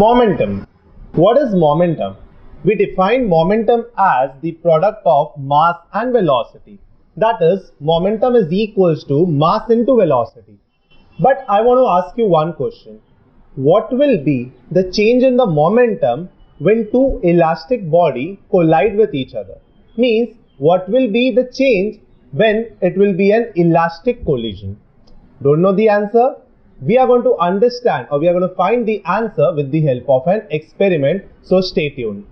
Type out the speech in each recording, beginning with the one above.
Momentum. What is momentum? We define momentum as the product of mass and velocity. That is, momentum is equals to mass into velocity. But I want to ask you one question. What will be the change in the momentum when two elastic bodies collide with each other? Means, what will be the change when it will be an elastic collision? Don't know the answer? We are going to understand, or we are going to find the answer with the help of an experiment. So stay tuned.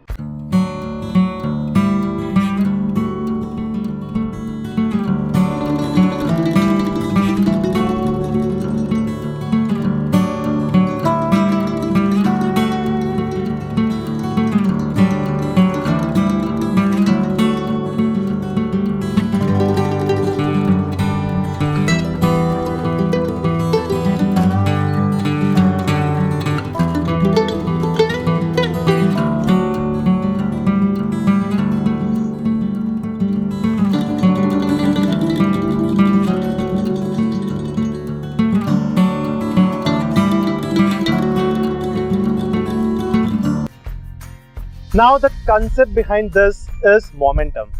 Now the concept behind this is momentum.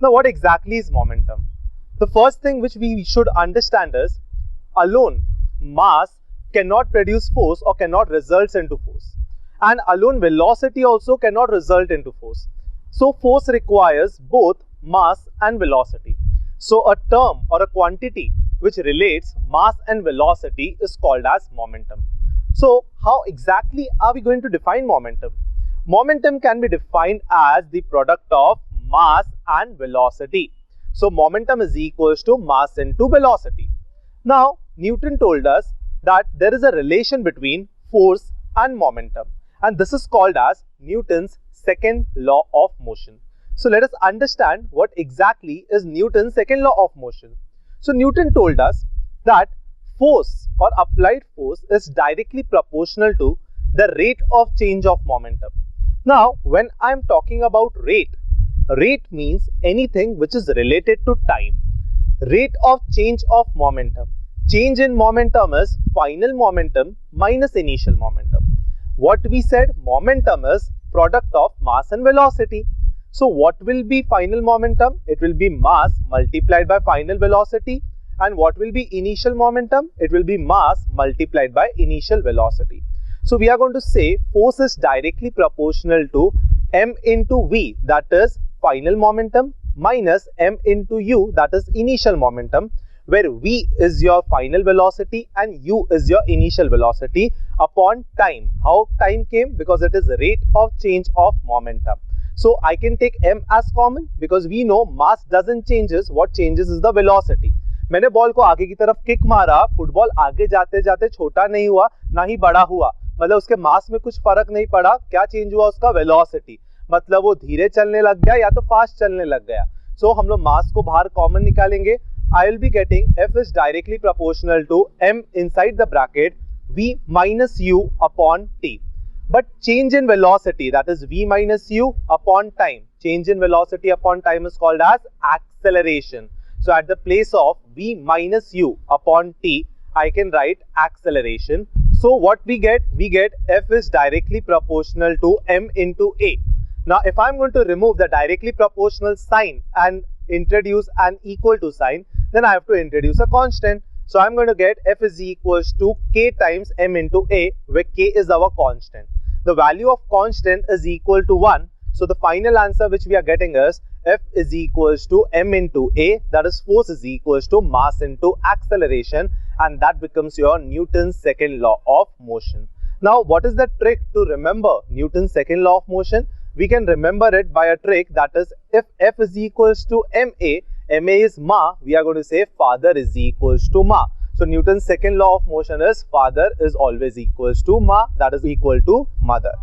Now what exactly is momentum? The first thing which we should understand is alone mass cannot produce force or cannot result into force, and alone velocity also cannot result into force. So force requires both mass and velocity. So a term or a quantity which relates mass and velocity is called as momentum. So how exactly are we going to define momentum? Momentum can be defined as the product of mass and velocity. So momentum is equals to mass into velocity. Now Newton told us that there is a relation between force and momentum, and this is called as Newton's second law of motion. So let us understand what exactly is Newton's second law of motion. So Newton told us that force or applied force is directly proportional to the rate of change of momentum. Now, when I am talking about rate means anything which is related to time. Rate of change of momentum. Change in momentum is final momentum minus initial momentum. What we said, momentum is product of mass and velocity. So, what will be final momentum? It will be mass multiplied by final velocity. And what will be initial momentum? It will be mass multiplied by initial velocity. So we are going to say force is directly proportional to m into v, that is final momentum, minus m into u, that is initial momentum, where v is your final velocity and u is your initial velocity, upon time. How time came? Because it is rate of change of momentum. So I can take m as common because we know mass doesn't changes. What changes is the velocity. मैंने ball को आगे की तरफ kick मारा, football आगे जाते जाते छोटा नहीं हुआ ना ही बड़ा हुआ, मतलब उसके मास में कुछ फर्क नहीं पड़ा. क्या चेंज हुआ? उसका वेलोसिटी, मतलब वो धीरे चलने लग गया या तो फास्ट चलने लग गया. सो हम लोग मास को बाहर कॉमन निकालेंगे. I will be getting F is directly proportional to M inside the bracket v minus u upon t. But change in velocity, that is v minus u upon time, change in velocity upon time is called as acceleration. So at the place of v minus u upon t, I can write acceleration. So what we get f is directly proportional to m into a. Now if I'm going to remove the directly proportional sign and introduce an equal to sign, then I have to introduce a constant. So I'm going to get f is equals to k times m into a, where k is our constant. The value of constant is equal to 1. So the final answer which we are getting is f is equals to m into a, that is force is equals to mass into acceleration, and that becomes your Newton's second law of motion. Now what is the trick to remember Newton's second law of motion? We can remember it by a trick, that is if f is equals to ma is ma, we are going to say father is equals to ma. So Newton's second law of motion is father is always equals to ma, that is equal to mother.